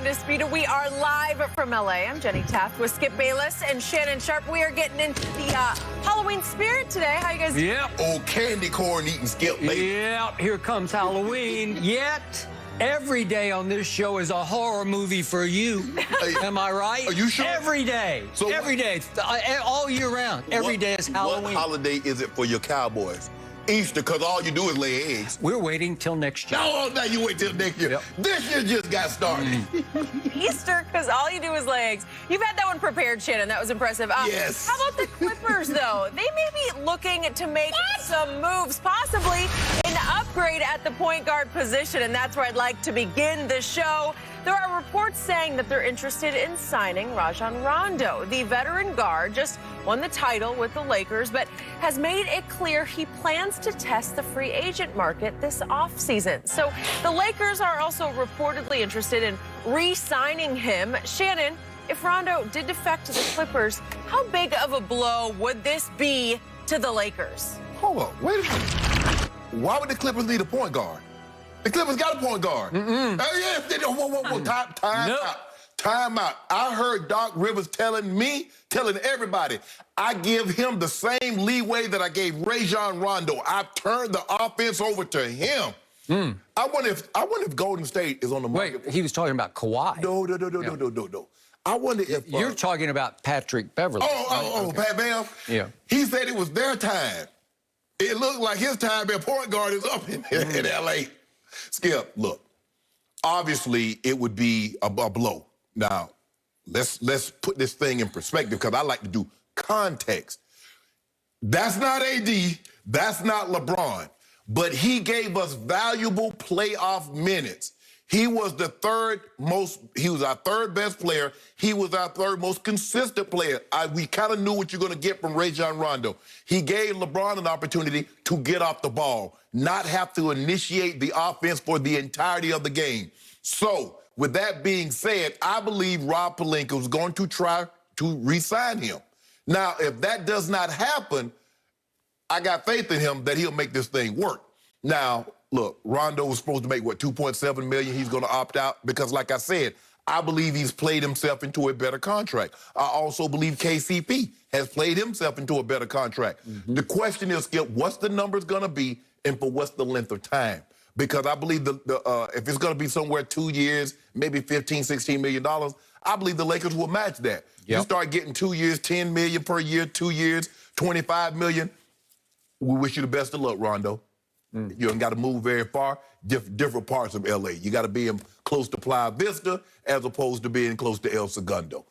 Undisputed. We are live from LA. I'm Jenny Taft with Skip Bayless and Shannon Sharp. We are getting into the Halloween spirit today. How you guys doing? Yep. Old candy corn eating Skip Bayless. Yep. Here comes Halloween. Yet every day on this show is a horror movie for you. Am I right? Are you sure? Every day. So every day. All year round. Every day is Halloween. What holiday is it for your Cowboys? Easter, because all you do is lay eggs. We're waiting till next year. No, now you wait till next year. Yep. This year just got started. Easter, because all you do is lay eggs. You've had that one prepared, Shannon. That was impressive. Yes. How about the Clippers, though? They may be looking to make some moves, possibly an upgrade at the point guard position, and that's where I'd like to begin the show. There are reports saying that they're interested in signing Rajon Rondo. The veteran guard just won the title with the Lakers, but has made it clear he plans to test the free agent market this offseason. So the Lakers are also reportedly interested in re-signing him. Shannon, if Rondo did defect to the Clippers, how big of a blow would this be to the Lakers? Hold on, wait a minute. Why would the Clippers need a point guard? The Clippers got a point guard. Yes, they don't. Whoa. Time out. I heard Doc Rivers telling everybody, I give him the same leeway that I gave Rajon Rondo. I've turned the offense over to him. I wonder if Golden State is on the market. Wait, he was talking about Kawhi. No. I wonder if You're talking about Patrick Beverly. Pat Bam. Yeah. He said it was their time. It looked like his time being point guard is up in L.A. Skip, look, obviously it would be a blow. Now, let's put this thing in perspective because I like to do context. That's not AD, that's not LeBron, but he gave us valuable playoff minutes. He was our third best player. He was our third most consistent player. We kind of knew what you're going to get from Rajon Rondo. He gave LeBron an opportunity to get off the ball, not have to initiate the offense for the entirety of the game. So, with that being said, I believe Rob Pelinka is going to try to re-sign him. Now, if that does not happen, I got faith in him that he'll make this thing work. Now, look, Rondo was supposed to make, what, $2.7 million? He's going to opt out because, like I said, I believe he's played himself into a better contract. I also believe KCP has played himself into a better contract. The question is, Skip, what's the numbers going to be and for what's the length of time? Because I believe if it's going to be somewhere 2 years, maybe $15, $16 million, I believe the Lakers will match that. You start getting 2 years, $10 million per year, 2 years, $25 million. We wish you the best of luck, Rondo. You ain't got to move very far, different parts of L.A. You got to be close to Playa Vista as opposed to being close to El Segundo.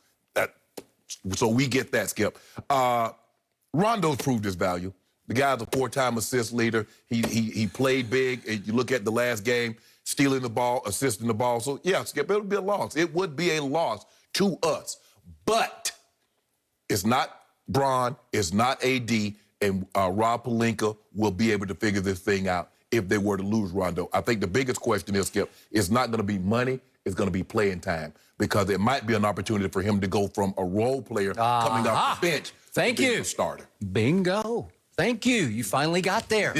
So we get that, Skip. Rondo's proved his value. The guy's a 4-time assist leader. He played big. You look at the last game, stealing the ball, assisting the ball. So, yeah, Skip, it'll be a loss. It would be a loss to us. But it's not Bron, it's not AD, and Rob Pelinka will be able to figure this thing out if they were to lose Rondo. I think the biggest question is, Skip, it's not going to be money, it's going to be playing time because it might be an opportunity for him to go from a role player coming off the bench to being a starter. Bingo. Thank you. You finally got there.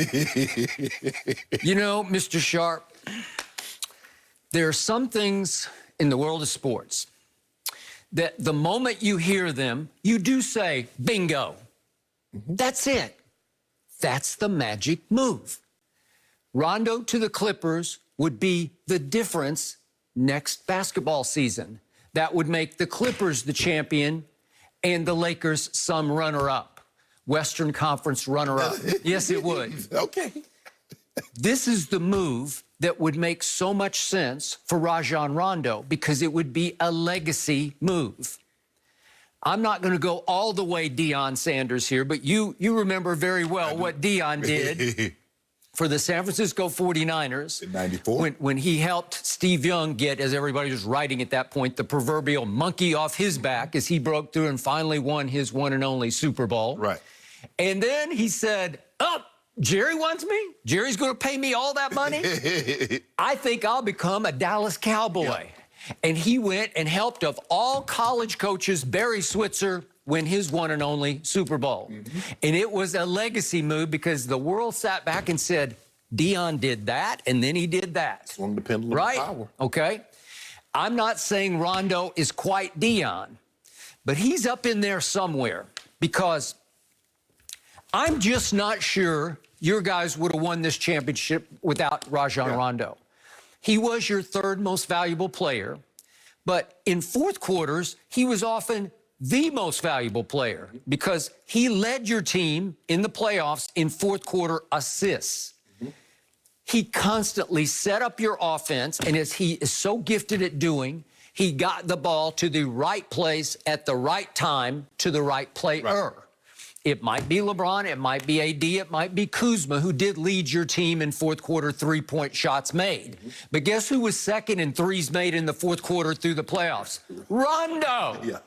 You know, Mr. Sharp, there are some things in the world of sports that the moment you hear them, you do say, bingo. That's it. That's the magic move. Rondo to the Clippers would be the difference next basketball season. That would make the Clippers the champion and the Lakers some runner-up. Western Conference runner-up. Yes, it would. Okay. This is the move that would make so much sense for Rajon Rondo because it would be a legacy move. I'm not going to go all the way Deion Sanders here, but you remember very well what Deion did for the San Francisco 49ers. In 94. When he helped Steve Young get, as everybody was writing at that point, the proverbial monkey off his back as he broke through and finally won his one and only Super Bowl. Right. And then he said, Jerry wants me? Jerry's going to pay me all that money? I think I'll become a Dallas Cowboy. Yeah. And he went and helped, of all college coaches, Barry Switzer win his one and only Super Bowl. And it was a legacy move because the world sat back and said, Deion did that, and then he did that. Swung the pendulum of power. Okay. I'm not saying Rondo is quite Dion, but he's up in there somewhere because I'm just not sure your guys would have won this championship without Rajon Rondo. He was your third most valuable player, but in fourth quarters, he was often the most valuable player because he led your team in the playoffs in fourth quarter assists. He constantly set up your offense, and as he is so gifted at doing, he got the ball to the right place at the right time to the right player. Right. It might be LeBron, it might be AD, it might be Kuzma, who did lead your team in fourth quarter three-point shots made. But guess who was second in threes made in the fourth quarter through the playoffs? Rondo. Yeah.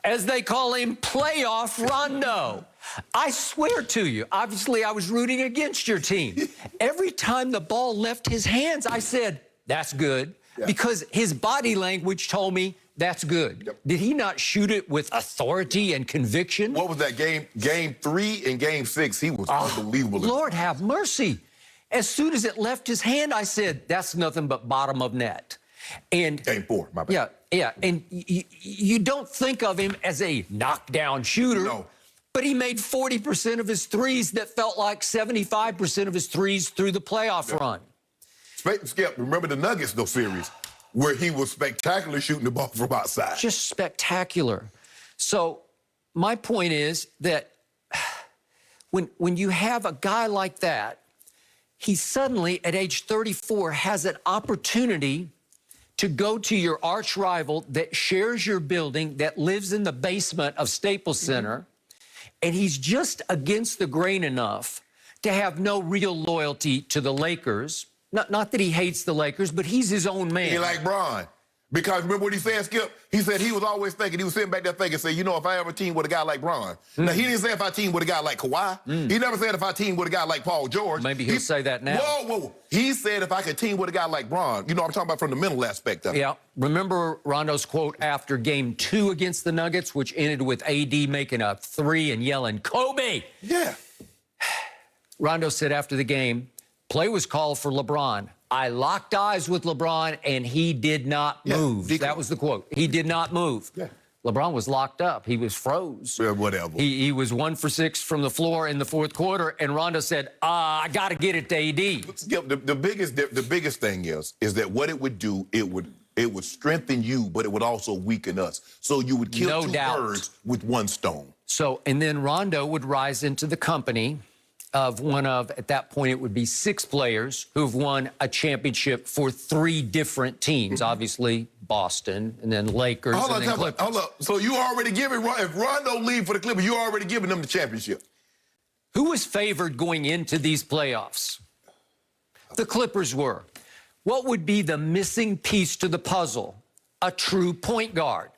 As they call him, playoff Rondo. I swear to you, obviously I was rooting against your team. Every time the ball left his hands, I said, that's good, because his body language told me that's good. Yep. Did he not shoot it with authority and conviction? What was that game? Game 3 and game 6, he was unbelievable. Lord have mercy. As soon as it left his hand, I said, that's nothing but bottom of net. And game 4, my bad. Yeah, and you don't think of him as a knockdown shooter. No. But he made 40% of his threes that felt like 75% of his threes through the playoff run. Skip, remember the Nuggets, though, series, where he was spectacular shooting the ball from outside. Just spectacular. So my point is that when you have a guy like that, he suddenly, at age 34, has an opportunity to go to your arch rival that shares your building, that lives in the basement of Staples Center, and he's just against the grain enough to have no real loyalty to the Lakers. Not that he hates the Lakers, but he's his own man. He like Bron. Because remember what he said, Skip? He said he was always thinking, he was sitting back there thinking, say, you know, if I ever team with a guy like Bron. Now, he didn't say if I team with a guy like Kawhi. He never said if I team with a guy like Paul George. Maybe he'll say that now. Whoa. He said if I could team with a guy like Bron. You know, I'm talking about from the mental aspect of it. Yeah. Remember Rondo's quote after game 2 against the Nuggets, which ended with AD making a 3 and yelling, Kobe! Yeah. Rondo said after the game, play was called for LeBron. I locked eyes with LeBron, and he did not move. That was the quote. He did not move. Yeah. LeBron was locked up. He was froze. Yeah, whatever. He was 1 for 6 from the floor in the fourth quarter, and Rondo said, I got to get it to AD. The biggest thing is that what it would do, it would strengthen you, but it would also weaken us. So you would kill two birds with one stone. So, and then Rondo would rise into the company of one of, at that point, it would be 6 players who've won a championship for 3 different teams. Obviously, Boston, and then Lakers, and then Clippers. Hold up. So you already giving, if Rondo leave for the Clippers, you already giving them the championship. Who was favored going into these playoffs? The Clippers were. What would be the missing piece to the puzzle? A true point guard.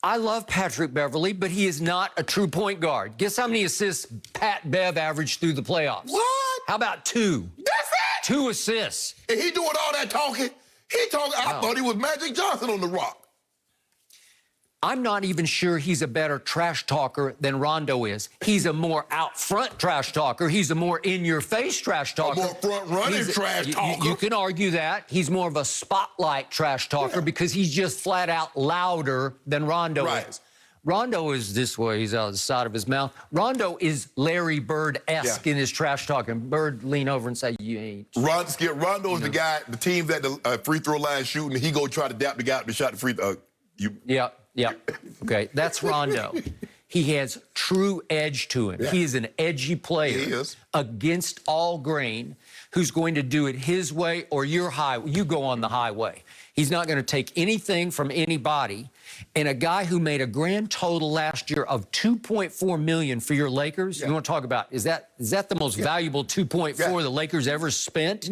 I love Patrick Beverley, but he is not a true point guard. Guess how many assists Pat Bev averaged through the playoffs? What? How about 2? That's it? 2 assists. And he doing all that talking? He talking, I thought he was Magic Johnson on the Rock. I'm not even sure he's a better trash talker than Rondo is. He's a more out front trash talker. He's a more in-your-face trash talker. A more front-running trash talker. You can argue that. He's more of a spotlight trash talker because he's just flat out louder than Rondo is. Rondo is this way. He's out the side of his mouth. Rondo is Larry Bird-esque in his trash talking. Bird lean over and say, you ain't. Rondo is the guy, the team that the free throw line shooting, he go try to dap the guy to shot the free throw. Yeah. Okay, that's Rondo. He has true edge to him. He is an edgy player against all grain who's going to do it his way or your highway. You go on the highway. He's not going to take anything from anybody. And a guy who made a grand total last year of $2.4 million for your Lakers, you want to talk about, is that the most valuable 2.4 the Lakers ever spent?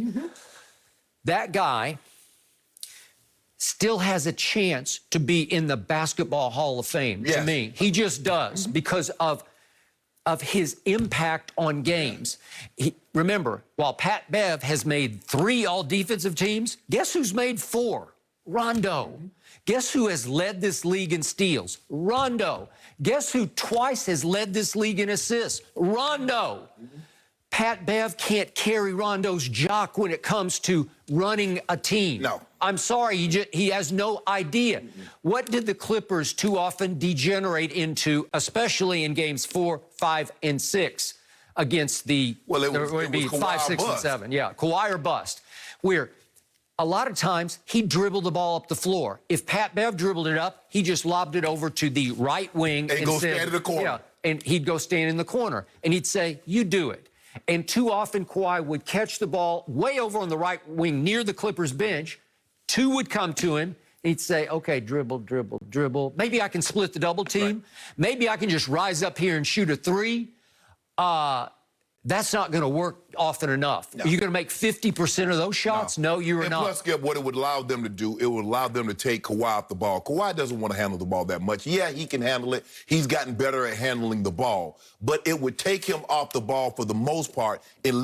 That guy still has a chance to be in the Basketball Hall of Fame, to me. He just does because of his impact on games. Remember, while Pat Bev has made 3 all-defensive teams, guess who's made 4? Rondo. Guess who has led this league in steals? Rondo. Guess who twice has led this league in assists? Rondo. Pat Bev can't carry Rondo's jock when it comes to running a team. No. I'm sorry, he has no idea. What did the Clippers too often degenerate into, especially in games 4, 5, and 6 against the would be 5, 6, and 7. Yeah, Kawhi or bust. Where a lot of times he dribbled the ball up the floor. If Pat Bev dribbled it up, he just lobbed it over to the right wing and go stand in the corner. Yeah, and he'd go stand in the corner, and he'd say, "You do it." And too often Kawhi would catch the ball way over on the right wing near the Clippers bench. Two would come to him. He'd say, "Okay, dribble, dribble, dribble. Maybe I can split the double team. Right. Maybe I can just rise up here and shoot a three." That's not going to work often enough. No. Are you going to make 50% of those shots? No, you are not. Plus, Skip, what it would allow them to do, it would allow them to take Kawhi off the ball. Kawhi doesn't want to handle the ball that much. Yeah, he can handle it. He's gotten better at handling the ball. But it would take him off the ball for the most part and